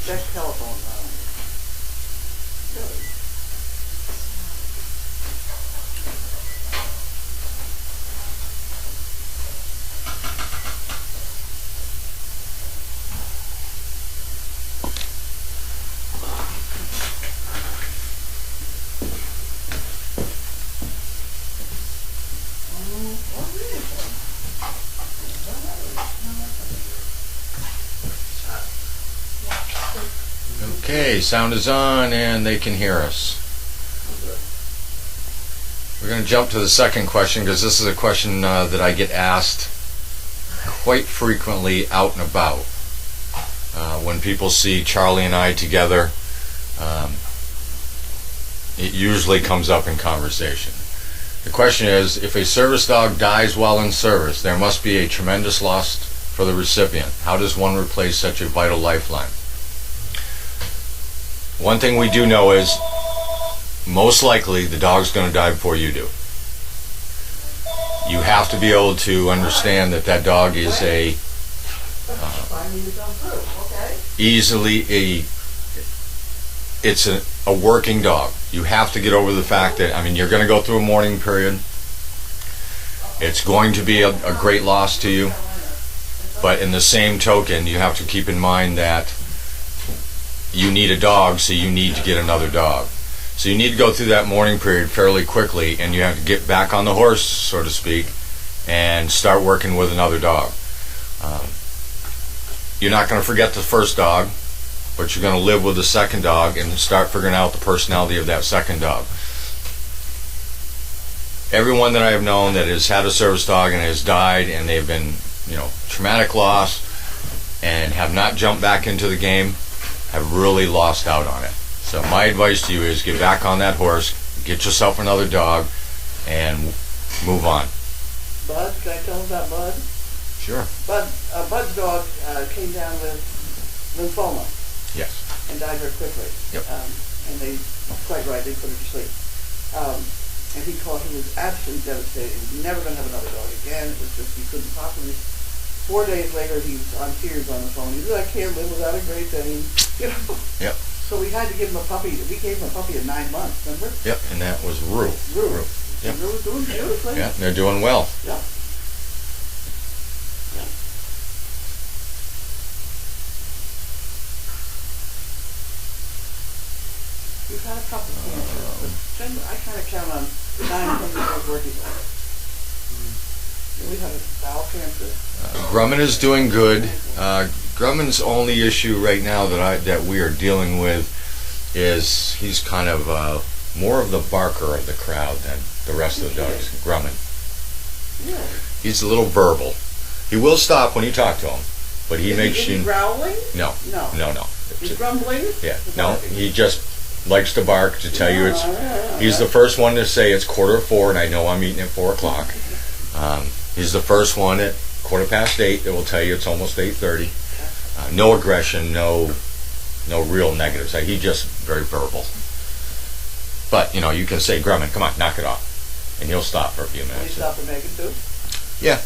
Check telephone line. Really? Okay, sound is on and they can hear us. We're going to jump to the second question because this is a question that I get asked quite frequently out and about. When people see Charlie and I together, it usually comes up in conversation. The question is, if a service dog dies while in service, there must be a tremendous loss for the recipient. How does one replace such a vital lifeline? One thing we do know is, most likely, the dog's going to die before you do. You have to be able to understand that that dog is it's a working dog. You have to get over the fact that, I mean, you're going to go through a mourning period. It's going to be a great loss to you. But in the same token, you have to keep in mind that you need a dog, so you need to get another dog. So you need to go through that mourning period fairly quickly, and you have to get back on the horse, so to speak, and start working with another dog. You're not going to forget the first dog, but you're going to live with the second dog and start figuring out the personality of that second dog. Everyone that I have known that has had a service dog and has died, and they've been, traumatic loss, and have not jumped back into the game, have really lost out on it. So my advice to you is get back on that horse, get yourself another dog, and move on. Bud, can I tell him about Bud? Sure. Bud's dog came down with lymphoma. Yes. And died very quickly. Yep. And they, quite right, they put her to sleep. And he was absolutely devastated. He was never going to have another dog again. It was just, he couldn't possibly. 4 days later, he was on tears on the phone. He said, I can't live without a Great Dane. Yep. So we had to give him a puppy. We gave him a puppy at 9 months, remember? Yep, and that was Rue. Rue. Yep. And Rue was doing beautifully. Yeah, they're doing well. Yeah. Yeah. We've had a couple of cancers, but I kind of count on 9 years working on it. We had a bowel cancer. Grumman is doing good. Grumman's only issue right now that we are dealing with is he's kind of more of the barker of the crowd than the rest of the dogs. Grumman. Yeah. He's a little verbal. He will stop when you talk to him, but he makes you. Is he growling? No. No. He's grumbling? Yeah. No. He just likes to bark to tell you it's. He's the first one to say it's 4:15, and I know I'm eating at 4 o'clock. He's the first one at 8:15 that will tell you it's almost 8:30. No aggression, no real negatives. He's just very verbal. But, you can say, Grumman, come on, knock it off. And he'll stop for a few minutes. Will he stop for Megan too? Yeah.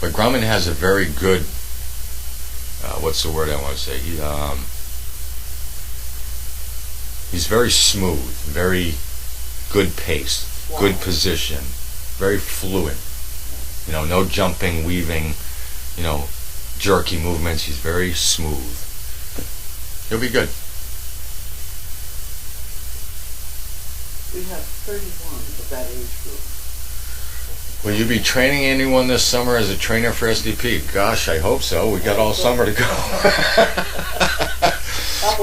But Grumman has a very good, what's the word I want to say? He's very smooth, very good pace, good position, very fluid. No jumping, weaving, jerky movements. He's very smooth. He'll be good. We have 31 of that age group. Will you be training anyone this summer as a trainer for SDP? Gosh, I hope so. We got all summer to go.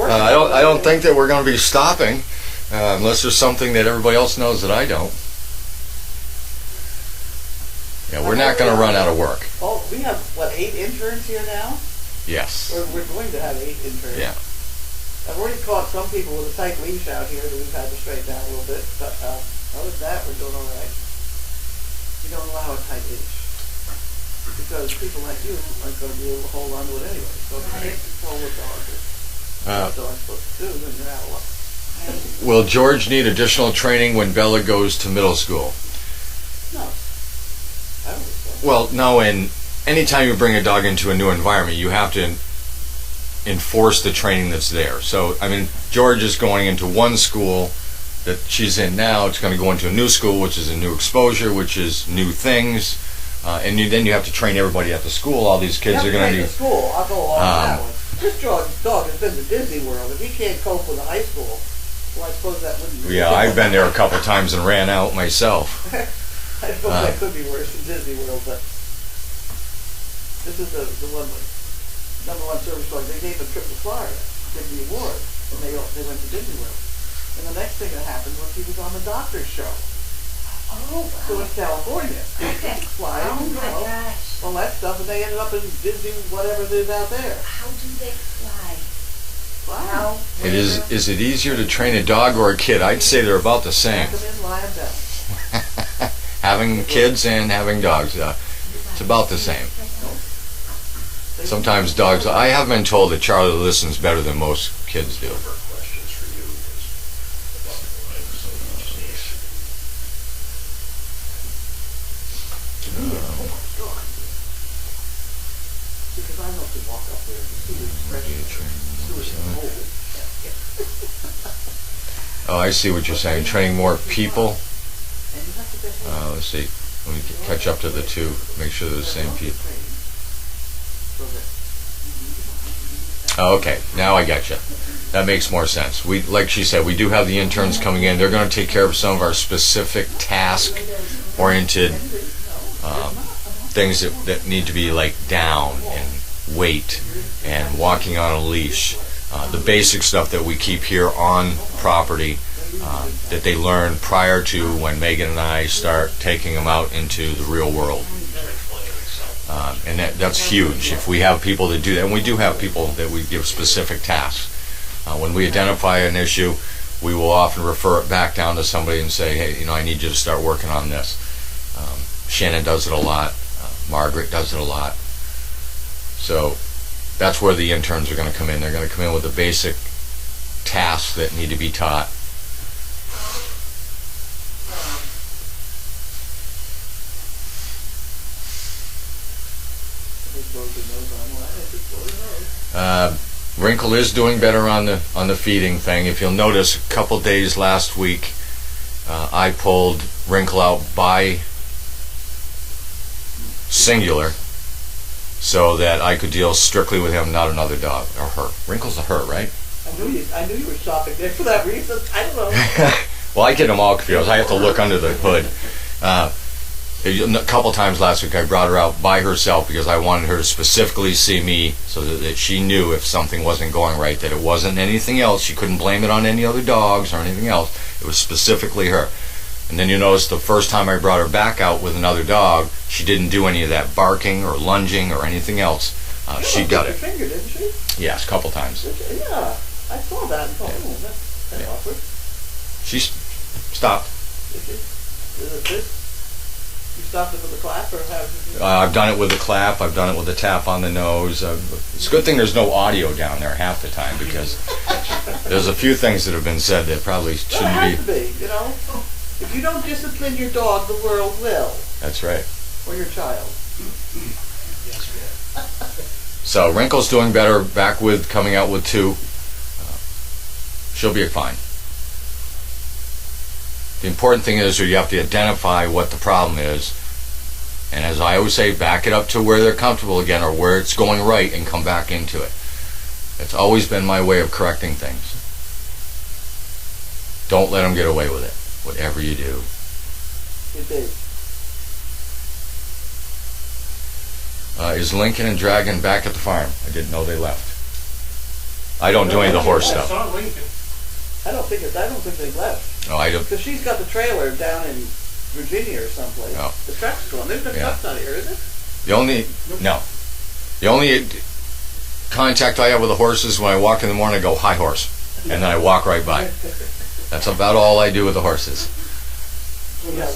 I don't think that we're going to be stopping unless there's something that everybody else knows that I don't. Yeah, we're not going to run out of work. Oh, we have, 8 interns here now? Yes. We're going to have 8 interns. Yeah. I've already caught some people with a tight leash out here that we've had to straighten out a little bit, but other than that, we're doing all right. We don't allow a tight leash because people like you aren't going to be able to hold on to it anyway. So if you can't control what dog's supposed to do, then you're out of luck. Will George need additional training when Bella goes to middle school? No. I don't think so. Well, no, and anytime you bring a dog into a new environment, you have to enforce the training that's there. So, I mean, George is going into one school that she's in now. It's going to go into a new school, which is a new exposure, which is new things. And then you have to train everybody at the school. All these kids are going to be... school. I'll go along with that one. This dog has been to Disney World. If he can't cope with a high school, well, I suppose that wouldn't be... Yeah, I've been there a couple times and ran out myself. I suppose that could be worse than Disney World, but this is the one with #1 service dog. They gave a trip to Florida, gave the award, and they went to Disney World. And the next thing that happened was he was on the doctor's show. Oh, wow. So in California. Okay. Flying, Oh my gosh. all that stuff, and they ended up in Disney, whatever it is out there. How do they fly? Wow. Is it easier to train a dog or a kid? I'd say they're about the same. Come in, lie 'em down. Having kids and having dogs, it's about the same. Sometimes dogs, I have been told that Charlie listens better than most kids do. Because I know to walk up there and see the expression. Oh, I see what you're saying. Training more people. Let's see. Let me catch up to the two. Make sure they're the same people. Oh, okay. Now I got you. That makes more sense. We, like she said, we do have the interns coming in. They're going to take care of some of our specific task-oriented things that need to be like down and weight and walking on a leash. The basic stuff that we keep here on property that they learn prior to when Megan and I start taking them out into the real world. And that's huge. If we have people that do that, and we do have people that we give specific tasks. When we identify an issue, we will often refer it back down to somebody and say, hey, I need you to start working on this. Shannon does it a lot. Margaret does it a lot. So that's where the interns are going to come in. They're going to come in with the basic tasks that need to be taught. Wrinkle is doing better on the feeding thing. If you'll notice, a couple days last week, I pulled Wrinkle out by singular, so that I could deal strictly with him, not another dog or her. Wrinkle's a her, right? I knew you were shopping there for that reason. I don't know. Well, I get them all confused. I have to look under the hood. A couple times last week I brought her out by herself because I wanted her to specifically see me so that she knew if something wasn't going right, that it wasn't anything else. She couldn't blame it on any other dogs or anything else. It was specifically her. And then you notice the first time I brought her back out with another dog, she didn't do any of that barking or lunging or anything else. She got it. Finger, didn't she? Yes, a couple times. Yeah, I saw that and thought, that's awkward. She stopped. Is it this? You stopped it with a clap, or how? I've done it with a clap. I've done it with a tap on the nose. It's a good thing there's no audio down there half the time, because there's a few things that have been said that probably shouldn't be. It has to be, If you don't discipline your dog, the world will. That's right. Or your child. So Wrinkle's doing better. Back with coming out with 2. She'll be fine. The important thing is you have to identify what the problem is, and as I always say, back it up to where they're comfortable again, or where it's going right, and come back into it. It's always been my way of correcting things. Don't let them get away with it, whatever you do. It is. Is Lincoln and Dragon back at the farm? I didn't know they left. I don't do any of the horse stuff. I don't think they left. No, I don't. Because she's got the trailer down in Virginia or someplace. Oh. The truck's gone. There's no trucks out here, is it? The only contact I have with the horses, when I walk in the morning, I go, "Hi, horse," and then I walk right by. That's about all I do with the horses. Yeah.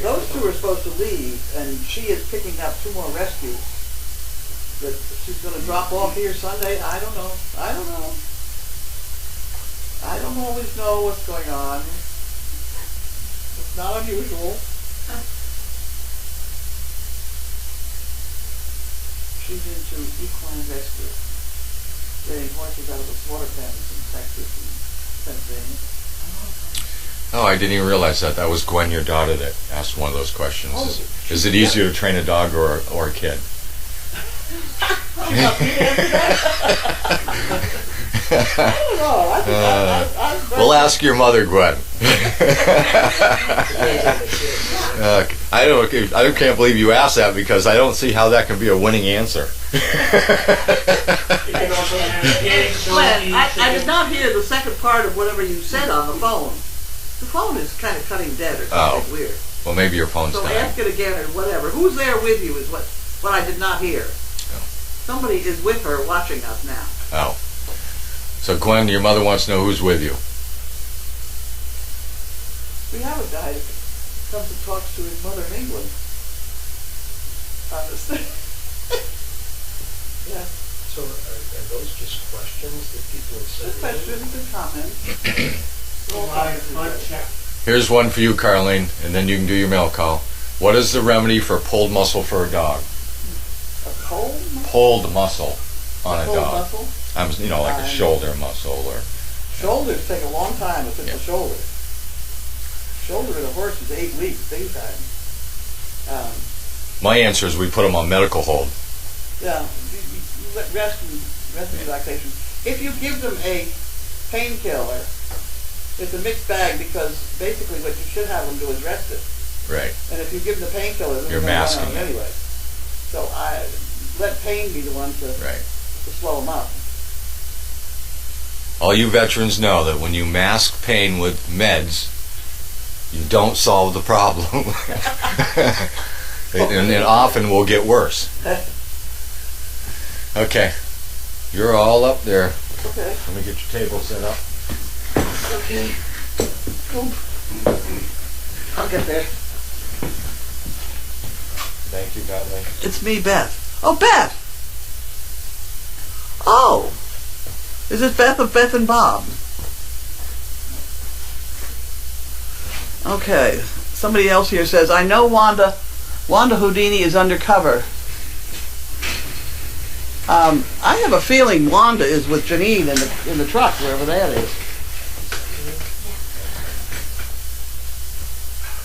Those 2 are supposed to leave, and she is picking up 2 more rescues. That she's going to drop off here Sunday. I don't know. I don't always know what's going on. It's not unusual. she's into equine rescue, getting horses out of the slaughter pens in Texas and Pennsylvania. Oh, I didn't even realize that. That was Gwen, your daughter, that asked one of those questions. Oh, Is it easier to train a dog or a kid? I don't know. I think We'll ask your mother, Gwen. I can't believe you asked that because I don't see how that can be a winning answer. Glenn, I did not hear the second part of whatever you said on the phone. The phone is kind of cutting dead or something weird. Well, maybe your phone's So dying. ask it again or whatever. Who's there with you is what I did not hear. Somebody is with her watching us now. Oh. So, Gwen, your mother wants to know who's with you. We have a guy that comes and talks to his mother in England. Honestly. Yeah. So are those just questions that people have said? Just questions and comments. Here's one for you, Carlene, and then you can do your mail call. What is the remedy for pulled muscle for a dog? A cold muscle? Pulled muscle on a Cold dog. muscle? Like a shoulder muscle or... Shoulders take a long time if it's a shoulder. Shoulder of the horse is 8 weeks, big time. My answer is we put them on medical hold. Yeah, you let rest and relaxation. If you give them a painkiller, it's a mixed bag because basically what you should have them do is rest it. Right. And if you give them the painkiller, then You're they're gonna run masking out it. anyway. So I let pain be the one to slow them up. All you veterans know that when you mask pain with meds, you don't solve the problem. and it often will get worse. Okay. You're all up there. Okay. Let me get your table set up. Okay. Cool. I'll get there. Thank you, Carlene. It's me, Beth. Oh, Beth! Oh! Is this Beth of Beth and Bob? Okay. Somebody else here says, I know Wanda Houdini is undercover. I have a feeling Wanda is with Janine in the truck, wherever that is.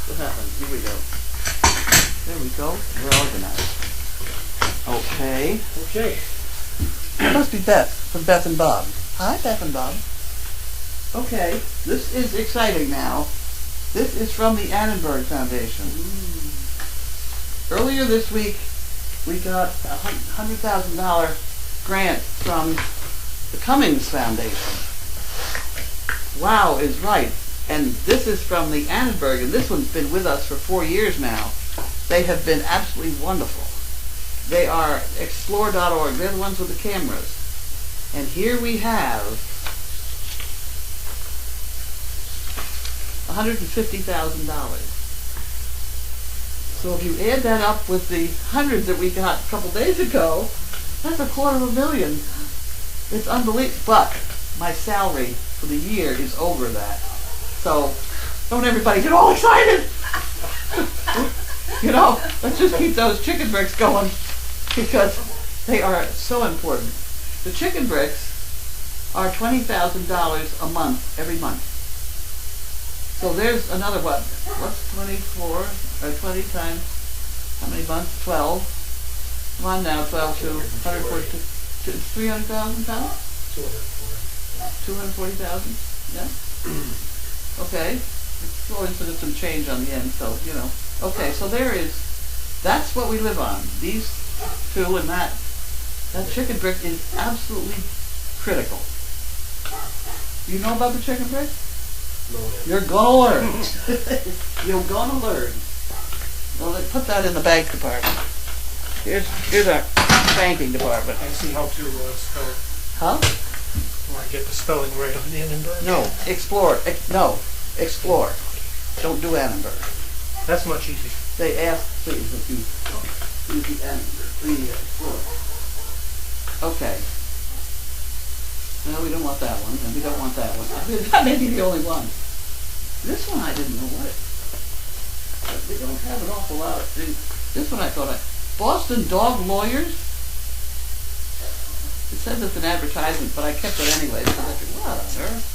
What happened? Here we go. There we go. We're organized. Okay. Okay. It must be Beth from Beth and Bob. Hi, Beth and Bob. Okay, this is exciting now. This is from the Annenberg Foundation. Earlier this week, we got a $100,000 grant from the Cummings Foundation. Wow is right. And this is from the Annenberg, and this one's been with us for 4 years now. They have been absolutely wonderful. They are explore.org. They're the ones with the cameras. And here we have $150,000. So if you add that up with the hundreds that we got a couple days ago, that's $250,000. It's unbelievable. But my salary for the year is over that. So don't everybody get all excited. Let's just keep those chicken bricks going because they are so important. The chicken bricks are $20,000 a month, every month. So there's another what's 24, or 20 times, how many months? 12. Come on now, 12 to 140, to 300,000 pounds? 240,000, yeah? Okay, it's always put some change on the end, so, Okay, so that's what we live on. These two and that chicken brick is absolutely critical. You know about the chicken brick? No. You're gonna learn. You're gonna learn. Well, they put that in the bank department. Here's our banking department. I see how to spell it. Huh? Want to get the spelling right on the Annenberg? No, explore. Explore. Don't do Annenberg. That's much easier. They ask, please, if you use the Annenberg. Please explore. Okay. No, we don't want that one, and we don't want that one. That may be the only one. This one I didn't know what it. But we don't have an awful lot of things. This one I thought Boston Dog Lawyers. It says it's an advertisement, but I kept it anyway because I said, what on earth?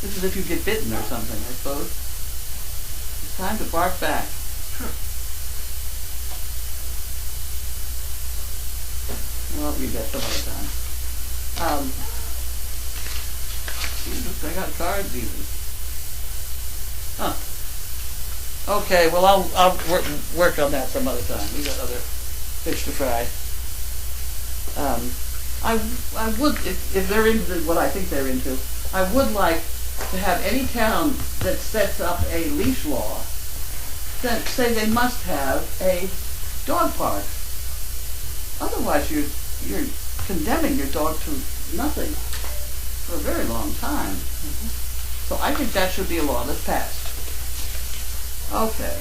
This is if you get bitten or something, I suppose. It's time to bark back. Well, I'll read that some other time. Jesus, I got cards even. Huh. Okay, well I'll work on that some other time. We got other fish to fry. I would, if they're into what I think they're into, I would like to have any town that sets up a leash law that say they must have a dog park. Otherwise, you're condemning your dog to nothing for a very long time. So I think that should be a law that's passed. Okay.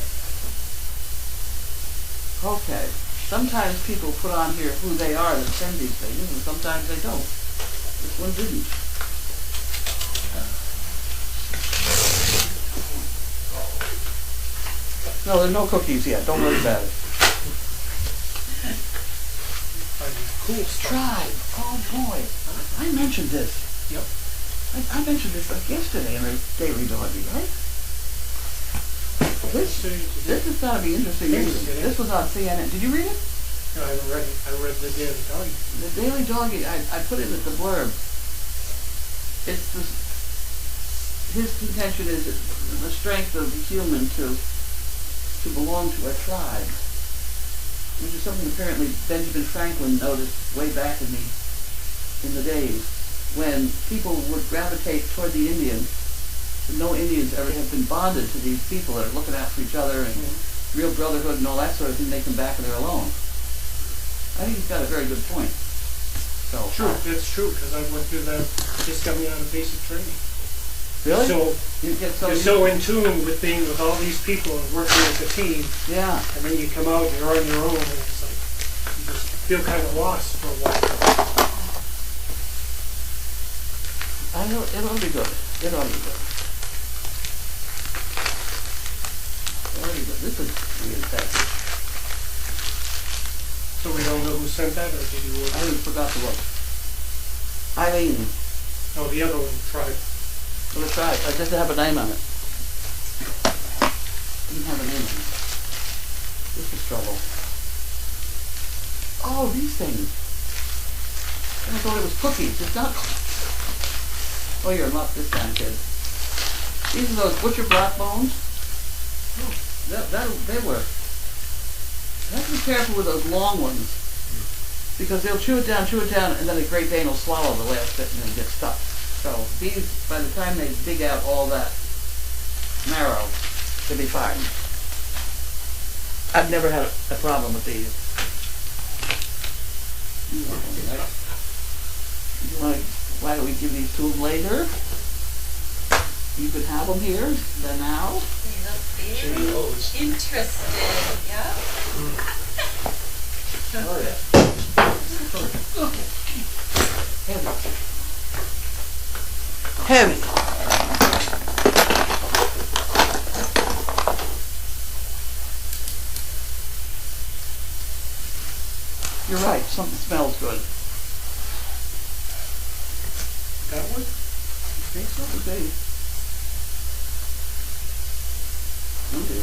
Okay. Sometimes people put on here who they are that send these things, and sometimes they don't. This one didn't. No, there's no cookies yet. Don't worry about it. Cool stuff. Tribe. Oh boy. I mentioned this. Yep. I mentioned this like yesterday in the Daily Doggy, right? This is going to be interesting reading. This was on CNN. Did you read it? No, I haven't read it. I read the Daily Doggy. The Daily Doggy, I put it at the blurb. It's his contention is the strength of the human to belong to a tribe, which is something apparently Benjamin Franklin noticed way back in the days when people would gravitate toward the Indians. No Indians ever have been bonded to these people that are looking out for each other and real brotherhood and all that sort of thing. They come back and they're alone. I think he's got a very good point. So True, that's true, because I went through that, just got me out of basic training. really, So, you get so you're so in tune with being with all these people and working as a team, yeah. and then you come out and you're on your own, and it's like, you just feel kind of lost for a while. I know it'll be good. It'll be good. It'll be good. This is weird passage. So we don't know who sent that, or did you I order? even forgot the look. Eileen. No, the other one, tried. Well, it's right. It doesn't have a name on it. Didn't have a name on it. This is trouble. Oh, these things. I thought it was cookies. It's not cookies. Oh, you're in luck this time, kid. These are those butcher black bones. They work. You have to be careful with those long ones because they'll chew it down, and then the Great Dane will swallow the last bit and then get stuck. So these, by the time they dig out all that marrow, they'll be fine. I've never had a problem with these. You want one, right? You want to, why don't we give these to them later? You could have them here, then now. They look very Cheerios. interested. Yeah. Oh yeah. Heavy. You're right, something smells good. That one? I think so, okay. Okay.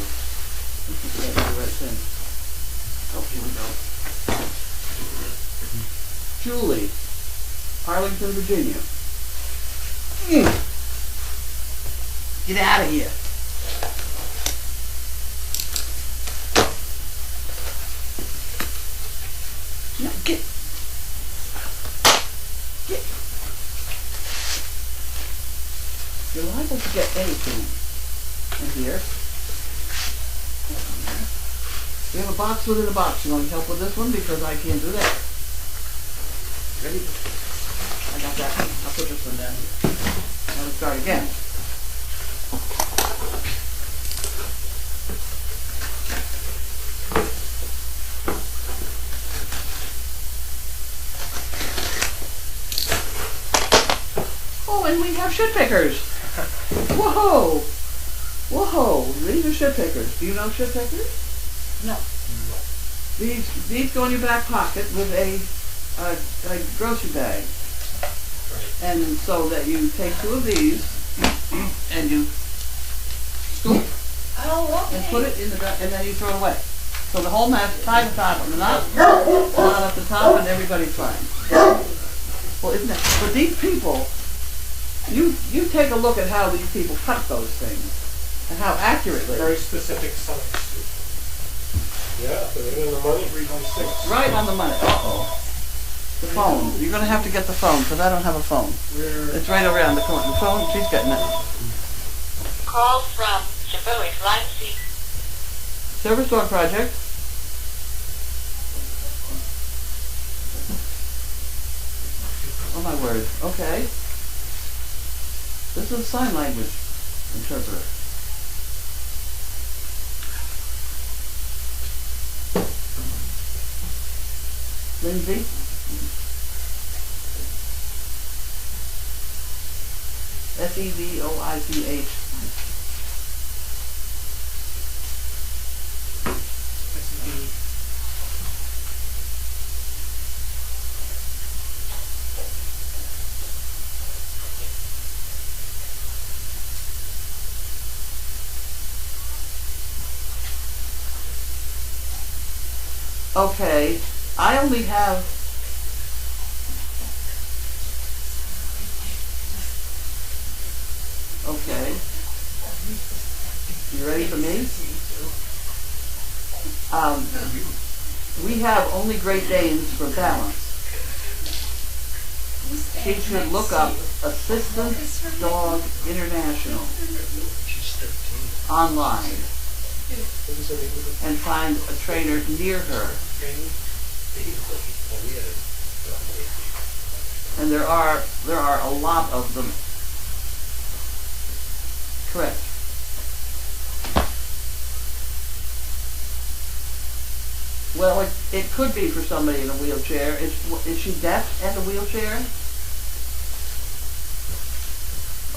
This is the right thing. Oh, here we go. Julie, Arlington, Virginia. Get out of here. No, get. You're liable to get anything in here. We have a box within a box. You want help with this one? Because I can't do that. Ready? I got that one. I'll put this one down here. Now let's start again. Oh, and we have shit pickers. Whoa! Whoa! These are shit pickers. Do you know shit pickers? No. These go in your back pocket with a a grocery bag. And so that you take two of these and you scoop Oh, okay. and put it in the and then you throw it away. So the whole mess, tie the top on the knot at the top, and everybody's fine. Well, isn't it? But these people, you take a look at how these people cut those things and how accurately. Very specific size. Yeah, they're in the money. 3 by 6. Right on the money. Uh-oh. The phone. You're going to have to get the phone because I don't have a phone. It's right around the corner. The phone, she's getting it. Call from Chevrolet Line C. Service Dog Project. Oh my word. Okay. This is a sign language interpreter. Lindsay? Sevoich. Okay, I only have okay. You ready for me? We have only Great Danes for balance. She should look up Assistant Dog International online and find a trainer near her. And there are a lot of them. Correct. Well, it could be for somebody in a wheelchair. Is she deaf and a wheelchair?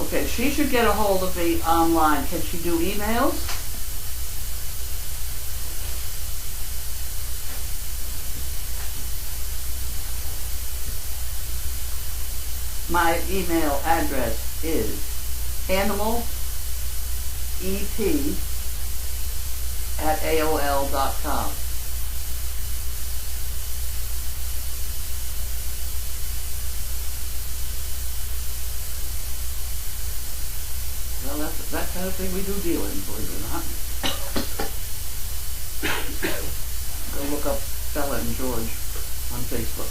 Okay, she should get a hold of me online. Can she do emails? My email address is animalep@aol.com. Well, that's that kind of thing we do deal in, believe it or not. Go look up Bella and George on Facebook.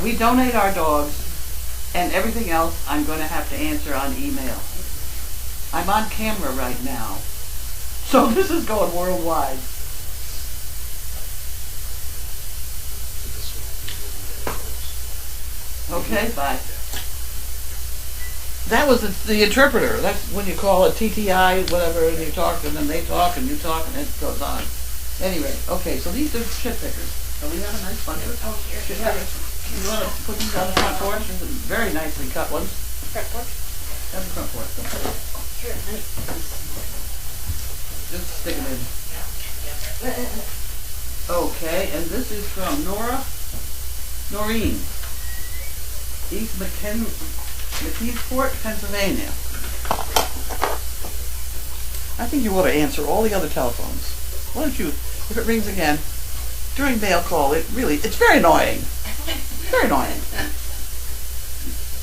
We donate our dogs, and everything else I'm going to have to answer on email. I'm on camera right now, so this is going worldwide. Okay, bye. That was the interpreter. That's when you call it TTI, whatever, and you talk, and then they talk, and you talk, and it goes on. Anyway, okay, so these are shit pickers. So we have a nice bunch of shit pickers. You want to put these on the front porch? These are very nicely cut ones. Front porch? Have the front porch. Sure, honey. Just stick them in. Okay, and this is from Noreen, East McKeesport, Pennsylvania. I think you ought to answer all the other telephones. Why don't you, if it rings again, during mail call, it's very annoying. Very annoying.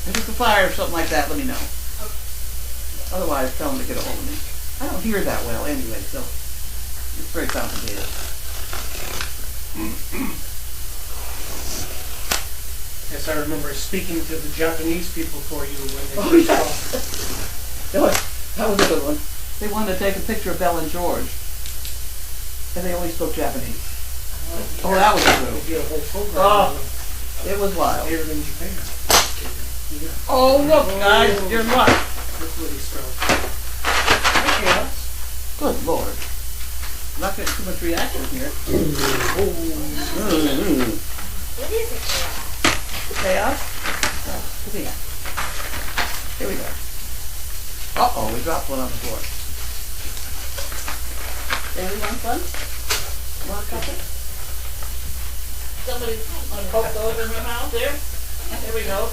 If it's a fire or something like that, let me know. Otherwise, tell them to get a hold of me. I don't hear that well anyway, so it's very complicated. Yes, I remember speaking to the Japanese people for you when they Oh, first yeah. That was a good one. They wanted to take a picture of Belle and George, and they only spoke Japanese. Oh, that was called. true. They did a whole program. Oh. It was wild. Here in Japan. Yeah. Oh, look, guys, you're what? That's what he spelled. Okay, Good Lord. Not getting too much reaction here. What is it? Chaos? Oh, come here. Here we go. Uh-oh, we dropped one on the floor. Bailey, want fun? Want a couple? Somebody want to poke those in her mouth there? There we go.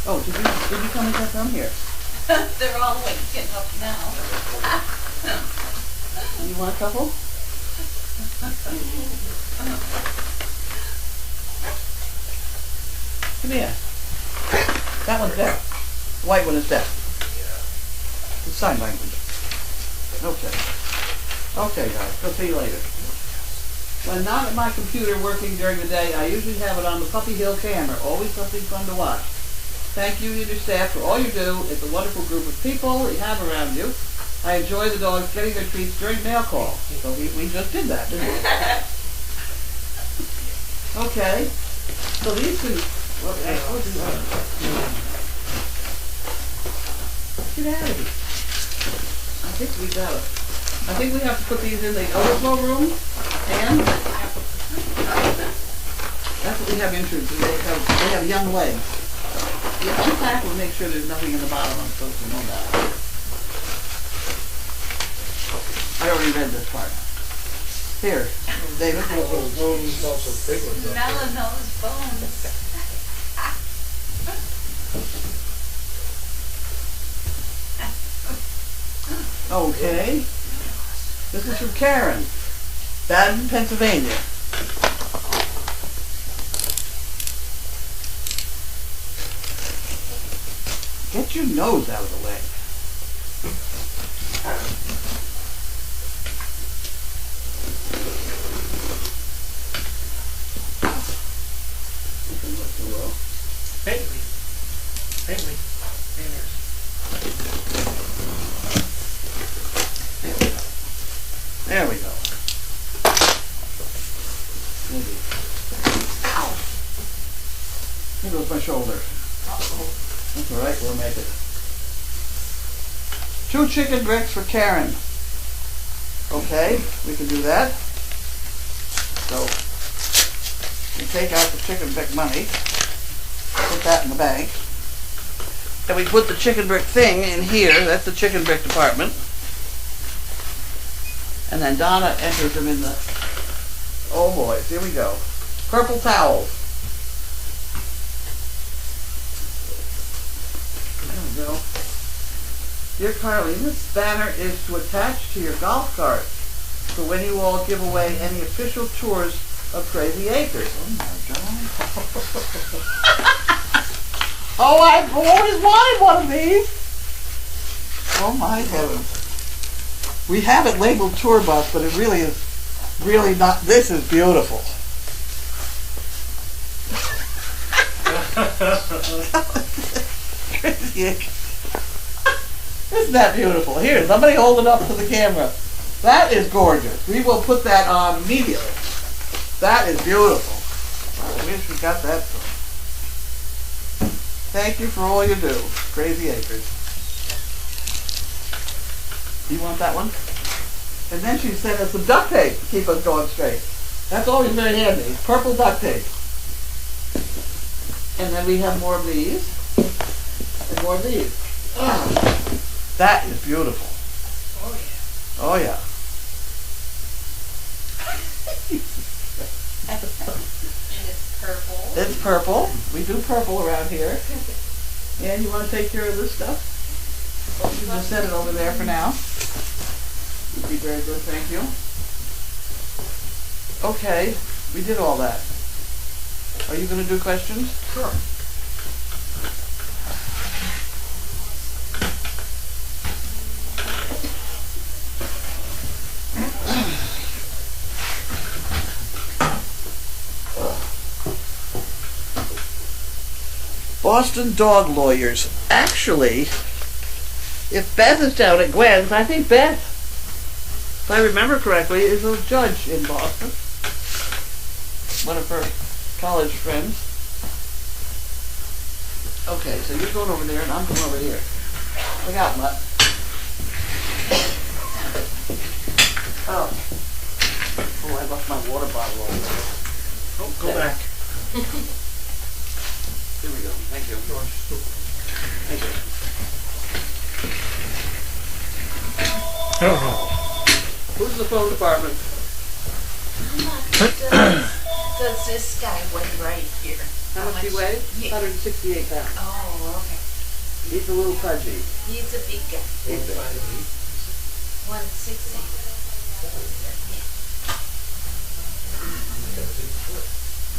Oh, did you come and get them here? They're all waking up now. You want a couple? Come here. That one's deaf. The white one is deaf. It's sign language. Okay. Okay, guys. We'll see you later. When not at my computer working during the day, I usually have it on the Puppy Hill camera. Always something fun to watch. Thank you and your staff for all you do. It's a wonderful group of people you have around you. I enjoy the dogs getting their treats during mail call. So we just did that, didn't we? Okay. So these two... Get out of here. I think we got it. I think we have to put these in the overflow room, and that's what we have injured. They have young legs. You unpack and make sure there's nothing in the bottom. I'm supposed to know that. I already read this part. Here, David. Melano's bones. Okay. This is from Karen, Baden, Pennsylvania. Get your nose out of the way. Faintly. Faintly. There we go. Maybe. Ow! Here goes my shoulder. That's all right, we'll make it. 2 chicken bricks for Karen. Okay, we can do that. So, we take out the chicken brick money, put that in the bank, and we put the chicken brick thing in here. That's the chicken brick department. And then Donna enters them in the, oh boys, here we go. Purple towels. There we go. Dear Carlene, this banner is to attach to your golf cart for when you all give away any official tours of CrZyAkrS. Oh, I've always wanted one of these. Oh my heavens. We have it labeled tour bus, but it really is not. This is beautiful. Isn't that beautiful? Here, somebody hold it up to the camera. That is gorgeous. We will put that on immediately. That is beautiful. I wish we got that. Thank you for all you do, CrZyAkrS. You want that one? And then she sent us some duct tape to keep us going straight. That's always very handy. Purple duct tape. And then we have more of these. And more of these. Ah, that is beautiful. Oh yeah. Oh yeah. And it's purple. It's purple. We do purple around here. And you want to take care of this stuff? You just set it over there for now. Would be very good, thank you. Okay, we did all that. Are you going to do questions? Sure. Boston dog lawyers. Actually, if Beth is down at Gwen's, I think Beth, if I remember correctly, is a judge in Boston. One of her college friends. Okay, so you're going over there and I'm going over here. Look out, Mutt. Oh. Oh, I left my water bottle over there. Oh, go back. Here we go. Thank you. Thank you. I don't know. Who's the phone department? Does this guy weigh right here? How much he weighs? Yeah. 168 pounds. Oh, okay. He's a little pudgy. He's a big guy. He's big. 160.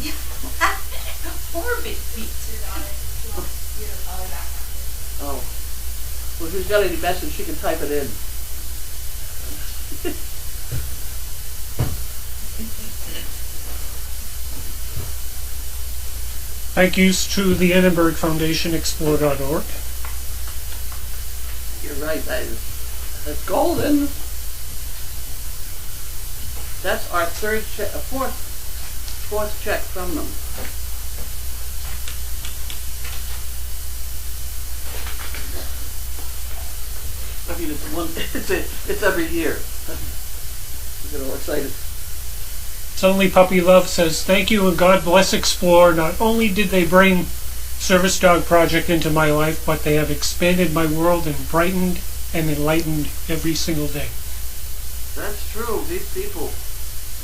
Yeah. 4 big feet. Oh. Well, if he's got any message, she can type it in. Thank yous to the Annenberg Foundation, Explore.org. You're right, that's golden. That's our third check, fourth check from them. I mean, it's every year. We get all excited. It's Only Puppy Love says, thank you and God bless Explore. Not only did they bring Service Dog Project into my life, but they have expanded my world and brightened and enlightened every single day. That's true. These people,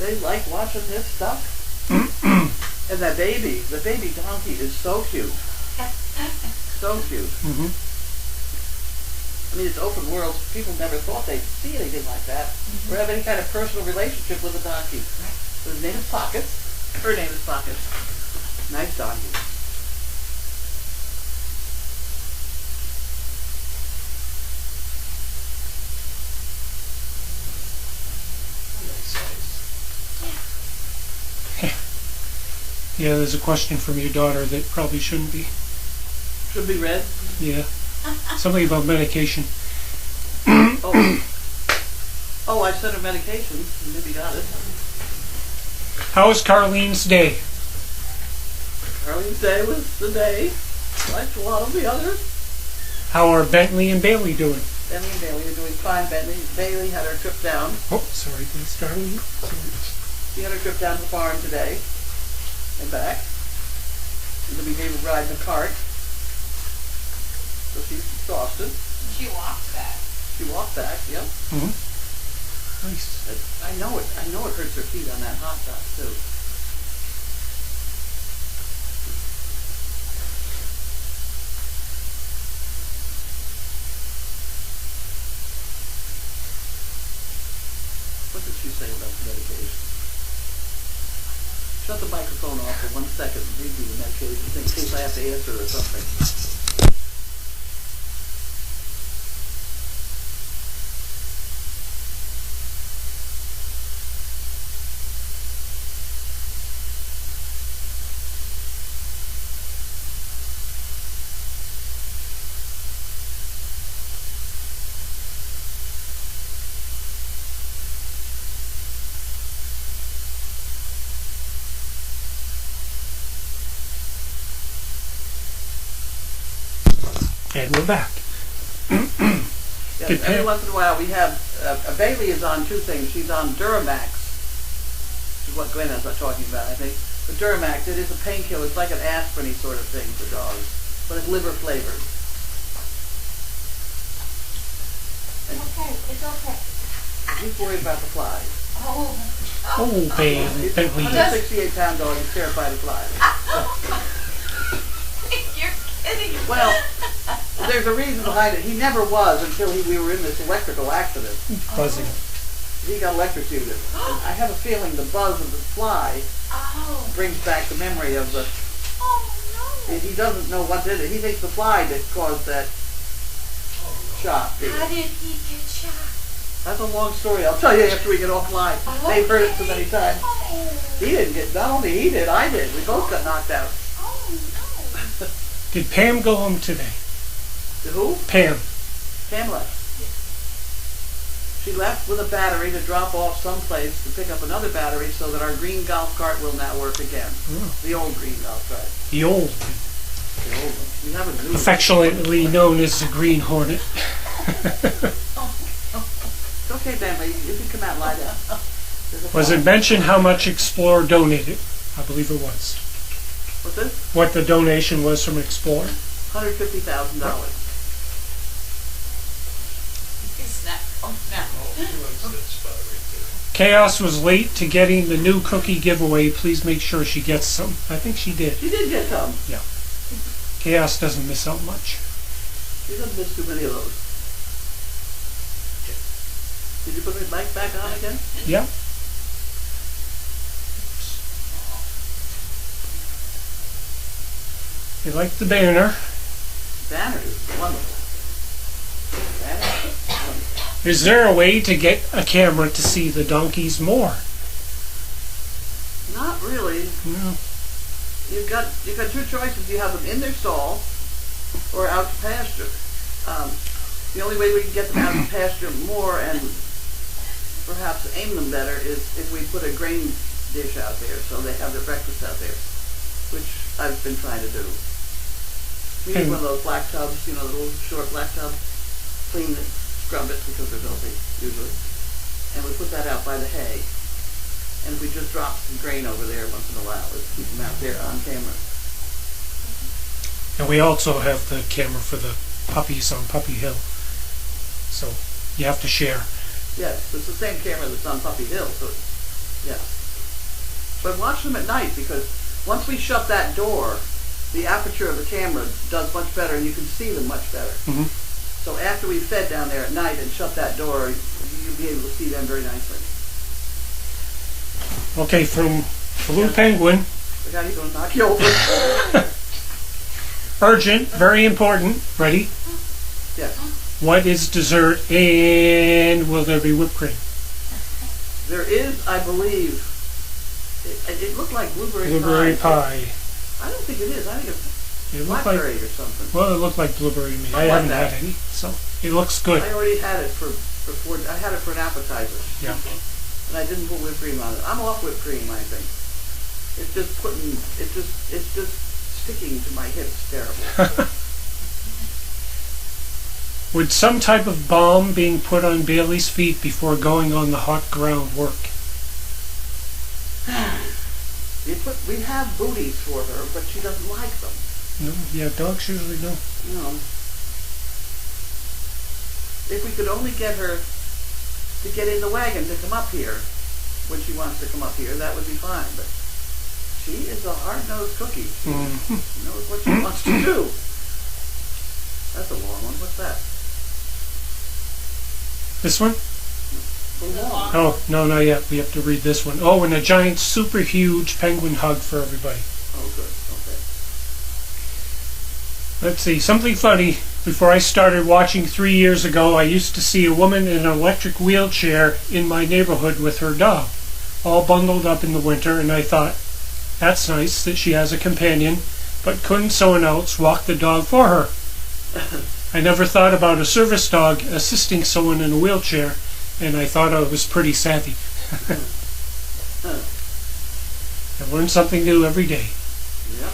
they like watching this stuff. And the baby donkey is so cute. So cute. Mm-hmm. I mean, it's open world. People never thought they'd see anything like that, or have any kind of personal relationship with a donkey. So his name is Pocket. Her name is Pocket. Nice donkey. Yeah, there's a question from your daughter that probably shouldn't be. Should be read. Yeah. Something about medication. Oh, I sent her medication. You maybe got it. How was Carlene's day? Carlene's day was the day, like a lot of the others. How are Bentley and Bailey doing? Bentley and Bailey are doing fine. Bailey had her trip down. Oh, sorry, please, Carlene. She had her trip down to the farm today and back. And then we gave her a ride in the cart. So she's exhausted. She walks back. She walked back, yep. Mm-hmm. Nice. I know it hurts her feet on that hot dog too. What did she say about the medication? Shut the microphone off for 1 second and read me the medication in case I have to answer or something. And we're back. Yes, every once in a while we have, Bailey is on 2 things. She's on Duramax, which is what Gwen is talking about, I think. But Duramax, it is a painkiller. It's like an aspirin sort of thing for dogs, but it's liver flavored. And Okay, it's okay. he's worried about the flies. Oh. Oh, He's a Bentley. 168-pound dog. He's terrified of flies. You're kidding. Well, there's a reason behind it. He never was until we were in this electrical accident. Buzzing. He got electrocuted. I have a feeling the buzz of the fly Oh. brings back the memory of the... Oh no. He doesn't know what did it. He thinks the fly that caused that shock. How did he get shot? That's a long story. I'll tell you after we get offline. They've heard it so many times. Oh. He didn't get... Not only he did, I did. We both got knocked out. Oh no. Did Pam go home today? To who? Pam. Pam left. She left with a battery to drop off someplace to pick up another battery so that our green golf cart will now work again. Oh. The old green golf cart. The old, The old one. We have a new one. affectionately known as the Green Hornet. It's okay, Bentley. You can come out and lie down. There's a Was fly. it mentioned how much Explorer donated? I believe it was. What's this? What the donation was from Explorer? $150,000. It's not coming out. Chaos was late to getting the new cookie giveaway. Please make sure she gets some. I think she did. She did get some. Chaos doesn't miss out much. She doesn't miss too many of those. Did you put the mic back on again? Yeah. You like the banner. Banner is wonderful. Banner is wonderful. Is there a way to get a camera to see the donkeys more? Not really. No. You've got two choices. You have them in their stall or out to pasture. The only way we can get them out to pasture more and perhaps aim them better is if we put a grain dish out there so they have their breakfast out there, which I've been trying to do. We use one of those black tubs, the little short black tub, clean it, scrub it because they're filthy usually, and we put that out by the hay. And if we just drop some grain over there once in a while, let's keep them out there on camera. And we also have the camera for the puppies on Puppy Hill. So you have to share. Yes, it's the same camera that's on Puppy Hill, so yeah. But watch them at night because once we shut that door, the aperture of the camera does much better and you can see them much better. Mm-hmm. So after we've fed down there at night and shut that door, you'll be able to see them very nicely. Okay, from Blue Penguin. The guy he's going to knock you over. Urgent, very important. Ready? Yes. What is dessert and will there be whipped cream? There is, I believe, it looked like Blueberry pie. I don't think it is. I think it's It looked like, blackberry or something. well, it looked like blueberry to me. I Something like haven't that. had any, so it looks good. I already had it for I had it for an appetizer. Yeah. And I didn't put whipped cream on it. I'm off whipped cream, I think. It's just sticking to my hips terrible. Would some type of balm being put on Bailey's feet before going on the hot ground work? We have booties for her, but she doesn't like them. No, yeah, dogs usually don't. No. If we could only get her to get in the wagon to come up here when she wants to come up here, that would be fine. But she is a hard-nosed cookie. She knows what she wants to do. That's a long one. What's that? This one? The long. Oh, no, not yet. We have to read this one. Oh, and a giant, super huge penguin hug for everybody. Oh, good. Okay. Let's see, something funny. Before I started watching 3 years ago, I used to see a woman in an electric wheelchair in my neighborhood with her dog, all bundled up in the winter, and I thought, that's nice that she has a companion, but couldn't someone else walk the dog for her? I never thought about a service dog assisting someone in a wheelchair, and I thought I was pretty savvy. I learn something new every day. Yeah.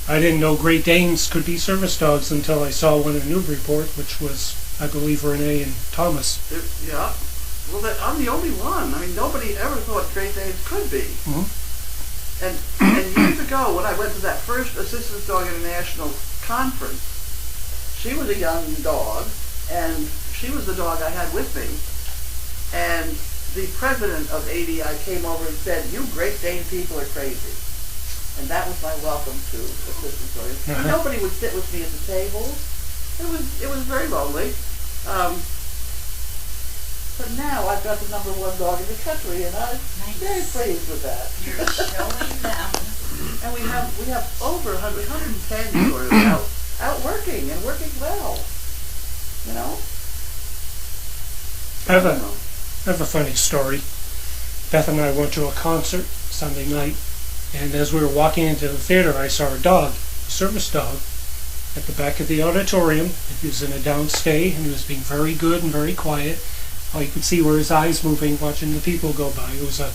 I didn't know Great Danes could be service dogs until I saw one in Newburyport, which was, I believe, Renee and Thomas. Yeah. Well, I'm the only one. I mean, nobody ever thought Great Danes could be. Mhm. And years ago, when I went to that first Assistance Dog International conference, she was a young dog, and she was the dog I had with me. And the president of ADI came over and said, "You Great Dane people are crazy." And that was my welcome to Assistance Dog. Uh-huh. Nobody would sit with me at the table. It was very lonely. But now I've got the #1 dog in the country, and I'm very pleased with that. You're showing them. And we have over 110 sort of out working and working well. You know? I have a funny story. Beth and I went to a concert Sunday night, and as we were walking into the theater, I saw a dog, a service dog, at the back of the auditorium. He was in a downstay, and he was being very good and very quiet. All you could see were his eyes moving, watching the people go by. It was a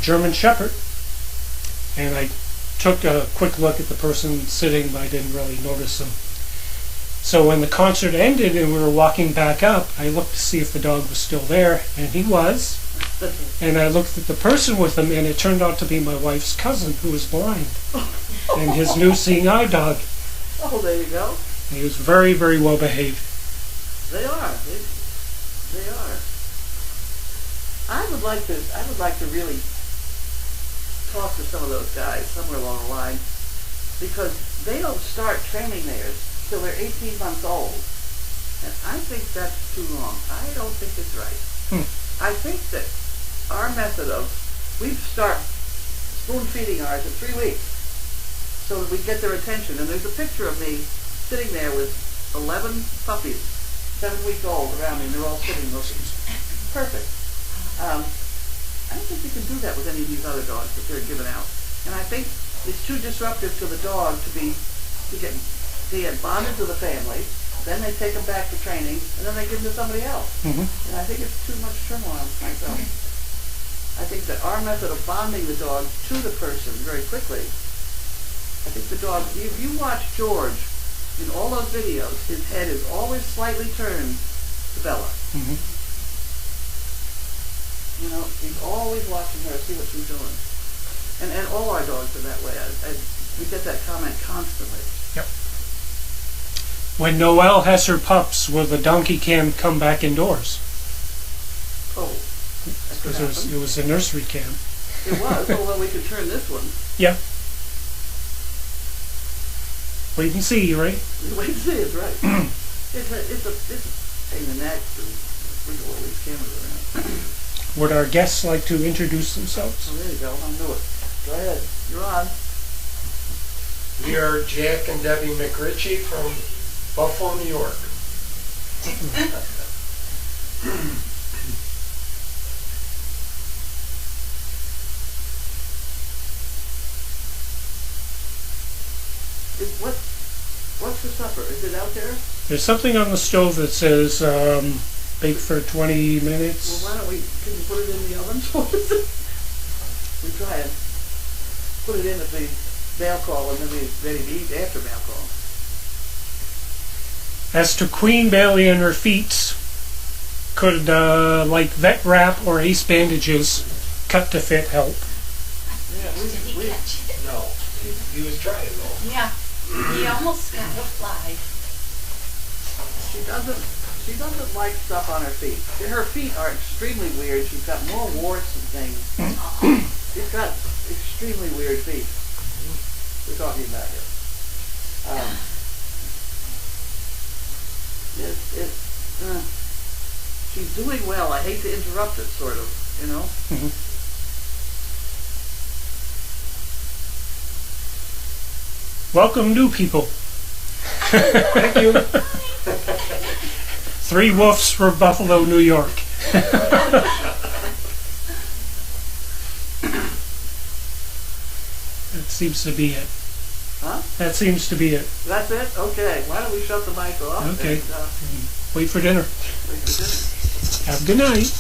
German Shepherd, and I took a quick look at the person sitting, but I didn't really notice him. So when the concert ended and we were walking back up, I looked to see if the dog was still there, and he was. And I looked at the person with him, and it turned out to be my wife's cousin, who was blind, and his new seeing eye dog. Oh, there you go. And he was very, very well behaved. They are. They are. I would like to really talk to some of those guys somewhere along the line, because they don't start training theirs till they're 18 months old. And I think that's too long. I don't think it's right. I think that our method of, we start spoon feeding ours at 3 weeks so that we get their attention. And there's a picture of me sitting there with 11 puppies, 7 weeks old around me, and they're all sitting looking. Perfect. I don't think you can do that with any of these other dogs that they're giving out. And I think it's too disruptive to the dog to get bonded to the family, then they take them back for training, and then they give them to somebody else. And I think it's too much turmoil myself. I think that our method of bonding the dog to the person very quickly, I think the dog, if you watch George in all those videos, his head is always slightly turned to Bella. You know, he's always watching her, see what she's doing. And all our dogs are that way. We get that comment constantly. Yep. When Noelle has her pups, will the donkey cam come back indoors? Oh, that could Because happen. it was a nursery cam. It was, although we could turn this one. Yeah. Wait and see, right? Wait and see, it's right. It's a pain in the neck to wiggle all these cameras around. Would our guests like to introduce themselves? Oh, there you go, I'll do it. Go ahead, you're on. We are Jack and Debbie McRitchie from Buffalo, New York. What's for supper? Is it out there? There's something on the stove that says bake for 20 minutes. Well, can you put it in the oven? We try and put it in at the mail call and then we're ready to eat after mail call. As to Queen Bailey and her feet, could like vet wrap or ace bandages cut to fit help? Yeah, Did he catch it? No, he was trying though. Yeah. He almost got a fly. She doesn't like stuff on her feet. Her feet are extremely weird. She's got more warts and things. She's got extremely weird feet. We're talking about here. She's doing well. I hate to interrupt it, sort of, you know? Welcome, new people. Thank you. 3 woofs for Buffalo, New York. That seems to be it. Huh? That seems to be it. That's it? Okay. Why don't we shut the mic off? Okay. And, Wait for dinner. wait for dinner. Have a good night.